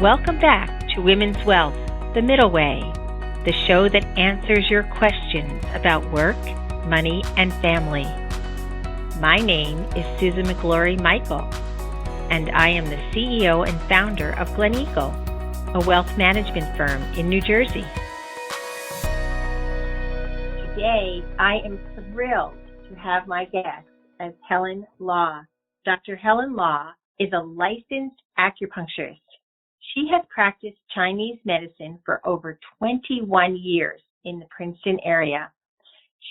Welcome back to Women's Wealth, The Middle Way, the show that answers your questions about work, money, and family. My name is Susan McGlory Michael, and I am the CEO and founder of Glen Eagle, a wealth management firm in New Jersey. Today, I am thrilled to have my guest as Helen Law. Dr. Helen Law is a licensed acupuncturist. She has practiced Chinese medicine for over 21 years in the Princeton area.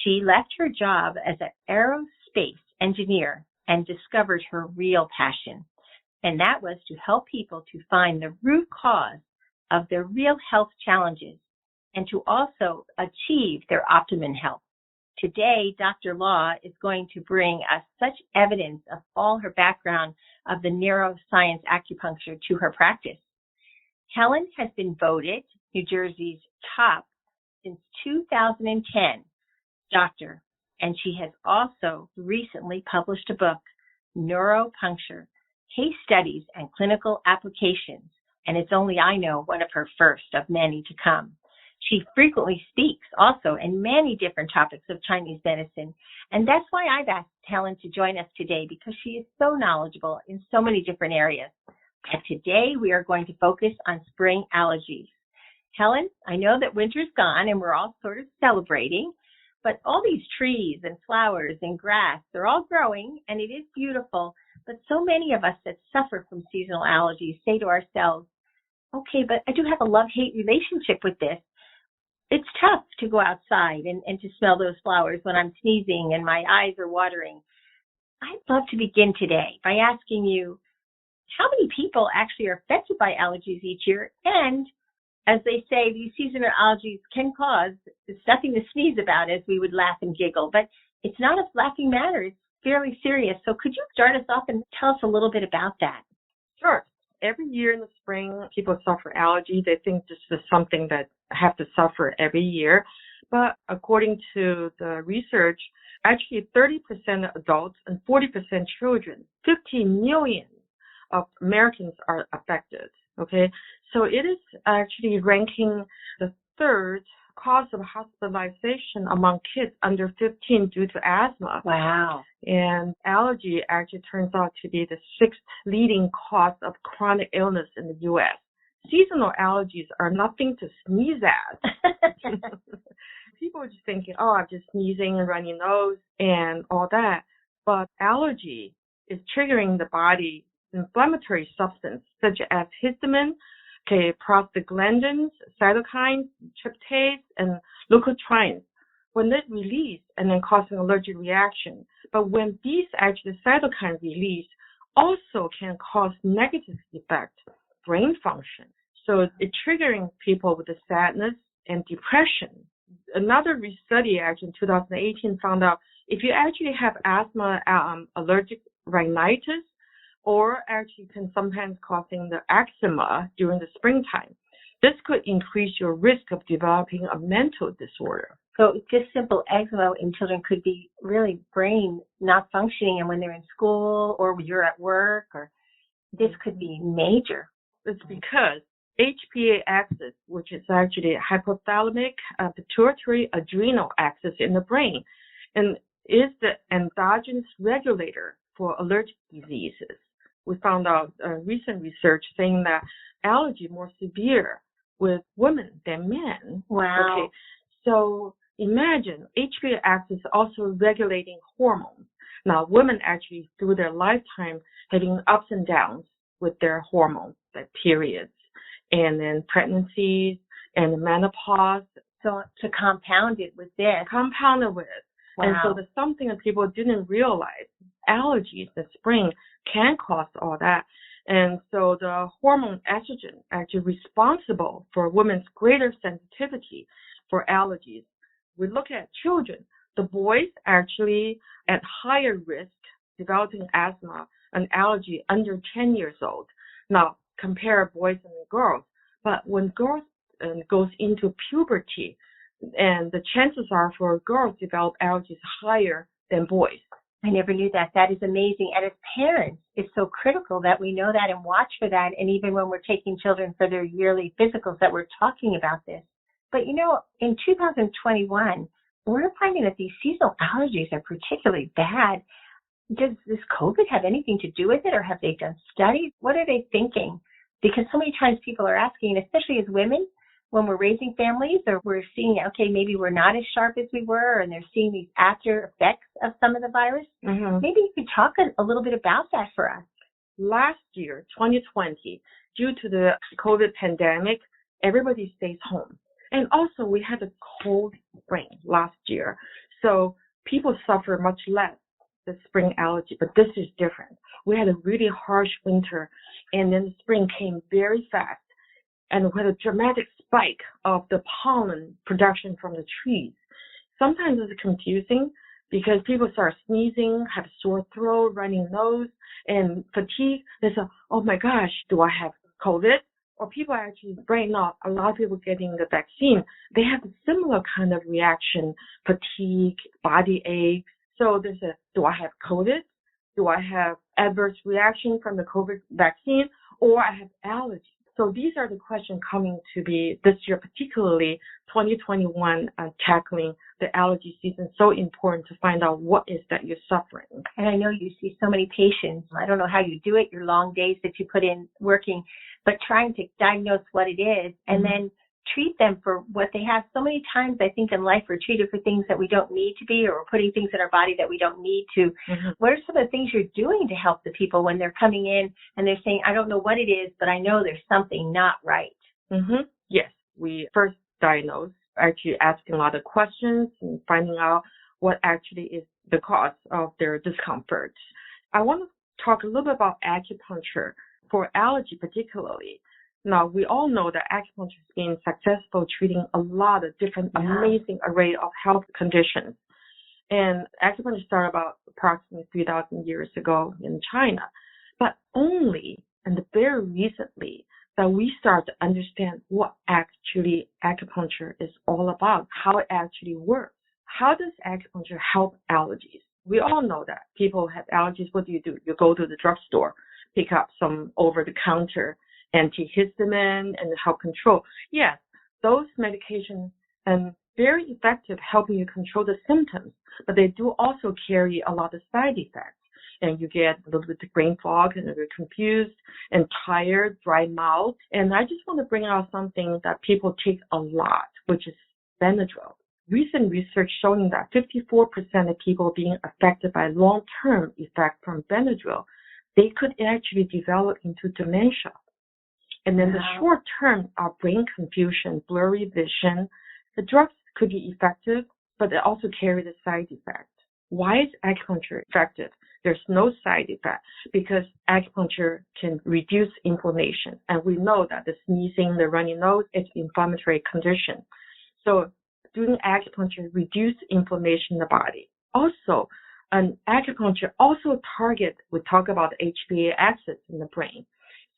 She left her job as an aerospace engineer and discovered her real passion, and that was to help people to find the root cause of their real health challenges and to also achieve their optimum health. Today, Dr. Law is going to bring us such evidence of all her background of the neuroscience acupuncture to her practice. Helen has been voted New Jersey's top since 2010 doctor, and she has also recently published a book, Neuropuncture, Case Studies and Clinical Applications, and it's only, I know, one of her first of many to come. She frequently speaks also in many different topics of Chinese medicine, and that's why I've asked Helen to join us today, because she is so knowledgeable in so many different areas. And today we are going to focus on spring allergies. Helen, I know that winter's gone and we're all sort of celebrating, but all these trees and flowers and grass, they're all growing and it is beautiful. But so many of us that suffer from seasonal allergies say to ourselves, okay, but I do have a love-hate relationship with this. It's tough to go outside and to smell those flowers when I'm sneezing and my eyes are watering. I'd love to begin today by asking you, how many people actually are affected by allergies each year? And as they say, these seasonal allergies can cause, it's nothing to sneeze about, as we would laugh and giggle, but it's not a laughing matter. It's fairly serious. So could you start us off and tell us a little bit about that? Sure. Every year in the spring, people suffer allergy. They think this is something that have to suffer every year. But according to the research, actually 30% adults and 40% children, 15 million of Americans are affected. Okay, so it is actually ranking the third cause of hospitalization among kids under 15 due to asthma. Wow. And allergy actually turns out to be the sixth leading cause of chronic illness in the U.S. Seasonal allergies are nothing to sneeze at. People are just thinking, oh, I'm just sneezing and runny nose and all that. But allergy is triggering the body inflammatory substance such as histamine, prostaglandins, cytokines, tryptase, and leukotrienes. When they release and then causing allergic reaction, but when these actually cytokine release also can cause negative effect, brain function. So it's triggering people with the sadness and depression. Another study actually in 2018 found out if you actually have asthma, allergic rhinitis, or actually can sometimes causing the eczema during the springtime. This could increase your risk of developing a mental disorder. So just simple eczema in children could be really brain not functioning, and when they're in school or when you're at work, or this could be major. It's because HPA axis, which is actually hypothalamic pituitary adrenal axis in the brain, and is the endogenous regulator for allergic diseases. We found out recent research saying that allergy more severe with women than men. Wow. Okay, so imagine HPA axis also regulating hormones. Now, women actually through their lifetime having ups and downs with their hormones, like periods, and then pregnancies and menopause. So to compound it with this. Compounded with it. Wow. And so there's something that people didn't realize. Allergies in spring can cause all that. And so the hormone estrogen actually responsible for women's greater sensitivity for allergies. We look at children. The boys actually at higher risk developing asthma and allergy under 10 years old. Now, compare boys and girls. But when girls goes into puberty, and the chances are for girls to develop allergies higher than boys. I never knew that. That is amazing. And as parents, it's so critical that we know that and watch for that. And even when we're taking children for their yearly physicals, that we're talking about this. But in 2021, we're finding that these seasonal allergies are particularly bad. Does this COVID have anything to do with it, or have they done studies? What are they thinking? Because so many times people are asking, especially as women, when we're raising families, or we're seeing, okay, maybe we're not as sharp as we were, and they're seeing these after effects of some of the virus. Mm-hmm. Maybe you could talk a little bit about that for us. Last year, 2020, due to the COVID pandemic, everybody stays home. And also, we had a cold spring last year, so people suffer much less the spring allergy, but this is different. We had a really harsh winter, and then the spring came very fast, and we had a dramatic spike of the pollen production from the trees. Sometimes it's confusing because people start sneezing, have sore throat, running nose, and fatigue. They say, oh my gosh, do I have COVID? Or people actually, right now, a lot of people getting the vaccine, they have a similar kind of reaction, fatigue, body aches. So there's do I have COVID? Do I have adverse reaction from the COVID vaccine? Or I have allergies? So these are the questions coming to be this year, particularly 2021, tackling the allergy season. So important to find out what is that you're suffering. And I know you see so many patients. I don't know how you do it, your long days that you put in working, but trying to diagnose what it is and then treat them for what they have. So many times I think in life we're treated for things that we don't need to be, or we're putting things in our body that we don't need to. What are some of the things you're doing to help the people when they're coming in and they're saying, I don't know what it is, but I know there's something not right? Yes, we first diagnose, actually asking a lot of questions and finding out what actually is the cause of their discomfort. I want to talk a little bit about acupuncture for allergy particularly. Now, we all know that acupuncture has been successful treating a lot of different amazing array of health conditions. And acupuncture started about approximately 3,000 years ago in China. But only, and very recently, that we start to understand what actually acupuncture is all about, how it actually works. How does acupuncture help allergies? We all know that people have allergies. What do? You go to the drugstore, pick up some over-the-counter antihistamine and help control. Yes, those medications are very effective helping you control the symptoms, but they do also carry a lot of side effects. And you get a little bit of brain fog and you're confused and tired, dry mouth. And I just want to bring out something that people take a lot, which is Benadryl. Recent research showing that 54% of people being affected by long-term effect from Benadryl, they could actually develop into dementia. And then the short term are brain confusion, blurry vision. The drugs could be effective, but they also carry the side effect. Why is acupuncture effective? There's no side effect because acupuncture can reduce inflammation. And we know that the sneezing, the runny nose, it's an inflammatory condition. So doing acupuncture reduces inflammation in the body. Also, acupuncture also targets, we talk about the HPA axis in the brain.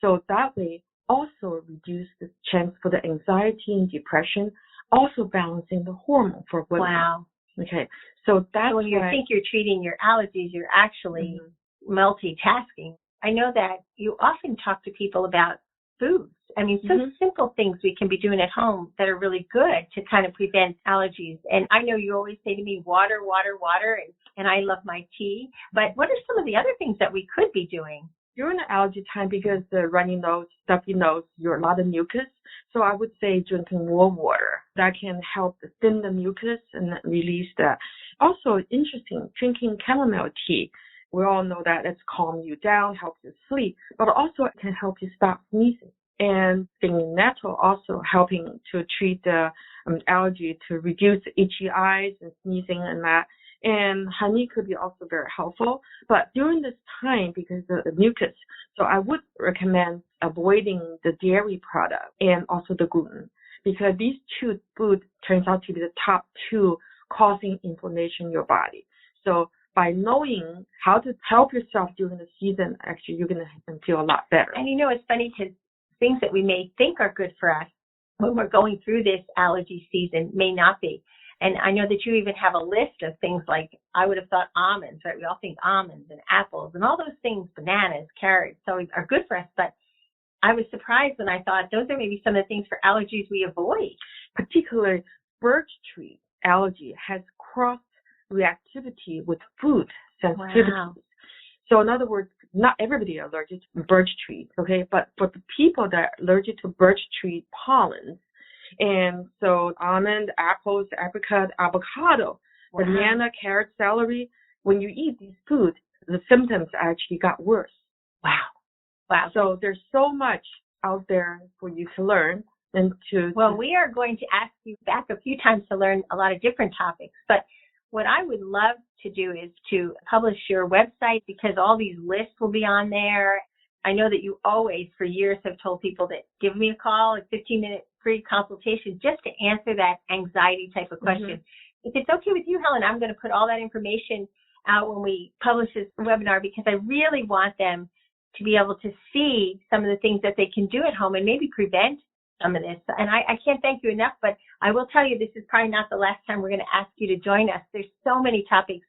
So that way, also reduce the chance for the anxiety and depression, also balancing the hormone for women. Wow. Okay, so that's when you think you're treating your allergies, you're actually multitasking. I know that you often talk to people about foods. I mean, so simple things we can be doing at home that are really good to kind of prevent allergies. And I know you always say to me, water, water, water, and I love my tea. But what are some of the other things that we could be doing? During the allergy time, because the runny nose, stuffy nose, you're a lot of mucus. So I would say drinking warm water. That can help thin the mucus and release that. Also, interesting, drinking chamomile tea. We all know that it's calm you down, helps you sleep, but also it can help you stop sneezing. And thinking nettle also helping to treat the allergy, to reduce itchy eyes and sneezing and that. And honey could be also very helpful. But during this time, because of the mucus, so I would recommend avoiding the dairy product and also the gluten, because these two foods turns out to be the top two causing inflammation in your body. So by knowing how to help yourself during the season, actually you're going to feel a lot better. And it's funny because things that we may think are good for us when we're going through this allergy season may not be. And I know that you even have a list of things like, I would have thought almonds, right? We all think almonds and apples and all those things, bananas, carrots, so are good for us. But I was surprised when I thought those are maybe some of the things for allergies we avoid. Particularly birch tree allergy has cross-reactivity with food sensitivity. Wow. So in other words, not everybody is allergic to birch trees, okay? But for the people that are allergic to birch tree pollens, and so almond, apples, apricot, avocado, Wow. banana, carrot, celery, when you eat these foods, the symptoms actually got worse. Wow. Wow. So there's so much out there for you to learn and to... Well, we are going to ask you back a few times to learn a lot of different topics, but what I would love to do is to publish your website, because all these lists will be on there. I know that you always, for years, have told people that give me a call, a 15-minute free consultation, just to answer that anxiety type of question. If it's okay with you, Helen, I'm going to put all that information out when we publish this webinar, because I really want them to be able to see some of the things that they can do at home and maybe prevent some of this. And I can't thank you enough, but I will tell you, this is probably not the last time we're going to ask you to join us. There's so many topics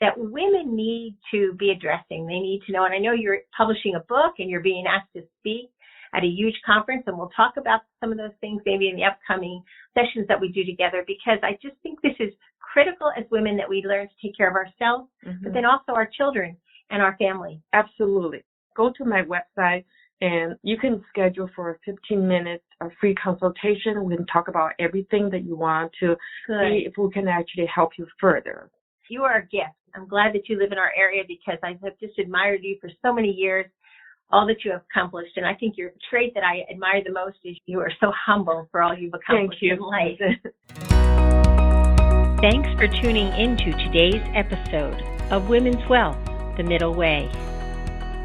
that women need to be addressing. They need to know. And I know you're publishing a book and you're being asked to speak at a huge conference, and we'll talk about some of those things maybe in the upcoming sessions that we do together, because I just think this is critical as women, that we learn to take care of ourselves, but then also our children and our family. Absolutely. Go to my website, and you can schedule for a 15-minute free consultation. We can talk about everything that you want to see if we can actually help you further. You are a gift. I'm glad that you live in our area, because I have just admired you for so many years, all that you have accomplished. And I think your trait that I admire the most is you are so humble for all you've accomplished in life. Thanks for tuning into today's episode of Women's Wealth, The Middle Way.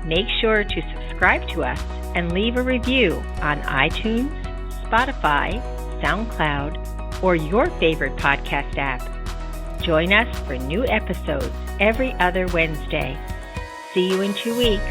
Make sure to subscribe to us and leave a review on iTunes, Spotify, SoundCloud, or your favorite podcast app. Join us for new episodes every other Wednesday. See you in 2 weeks.